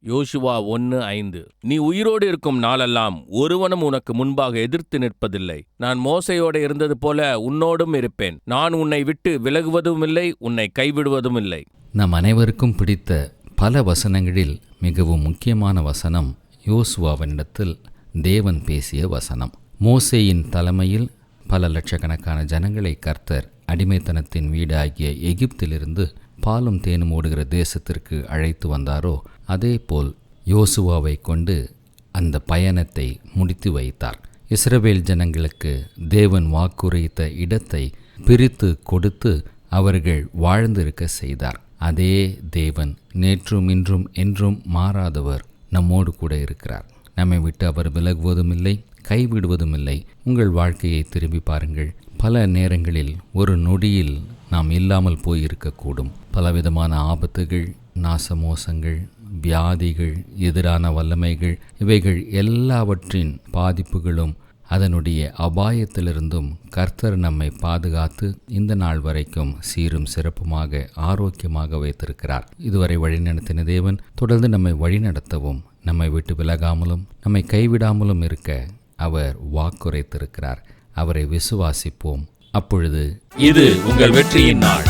யோசுவா 1:5. நீ உயிரோடு இருக்கும் நாளெல்லாம் ஒருவனும் உனக்கு முன்பாக எதிர்த்து நிற்பதில்லை. நான் மோசையோடு இருந்தது போல உன்னோடும் இருப்பேன். நான் உன்னை விட்டு விலகுவதுமில்லை, உன்னை கைவிடுவதுமில்லை. நம் அனைவருக்கும் பிடித்த பல வசனங்களில் மிகவும் முக்கியமான வசனம் யோசுவாவினிடத்தில் தேவன் பேசிய வசனம். மோசேயின் தலைமையில் பல லட்சக்கணக்கான ஜனங்களை கர்த்தர் அடிமைத்தனத்தின் வீடாகிய எகிப்திலிருந்து பாலும் தேனும் ஓடுகிற தேசத்திற்கு அழைத்து வந்தாரோ, அதேபோல் யோசுவாவை கொண்டு அந்த பயணத்தை முடித்து வைத்தார். இஸ்ரவேல் ஜனங்களுக்கு தேவன் வாக்குரைத்த இடத்தை பிரித்து கொடுத்து அவர்கள் வாழ்ந்திருக்க செய்தார். அதே தேவன் நேற்றும் இன்றும் என்றும் மாறாதவர் நம்மோடு கூட இருக்கிறார். நம்மை விட்டு அவர் விலகுவதும் இல்லை, கைவிடுவதும் இல்லை. உங்கள் வாழ்க்கையை திரும்பி பாருங்கள். பல நேரங்களில் ஒரு நொடியில் நாம் இல்லாமல் போயிருக்கக்கூடும். பலவிதமான ஆபத்துகள், நாசமோசங்கள், வியாதிகள், எதிரான வல்லமைகள், இவைகள் எல்லாவற்றின் பாதிப்புகளும் அதனுடைய அபாயத்திலிருந்தும் கர்த்தர் நம்மை பாதுகாத்து இந்த நாள் வரைக்கும் சீரும் சிறப்புமாக ஆரோக்கியமாக வைத்திருக்கிறார். இதுவரை வழிநடத்தின தேவன் தொடர்ந்து நம்மை வழிநடத்தவும் நம்மை விட்டு விலகாமலும் நம்மை கைவிடாமலும் இருக்க அவர் வாக்குரைத்திருக்கிறார். அவரை விசுவாசிப்போம். அப்பொழுது இது உங்கள் வெற்றியின் நாள்.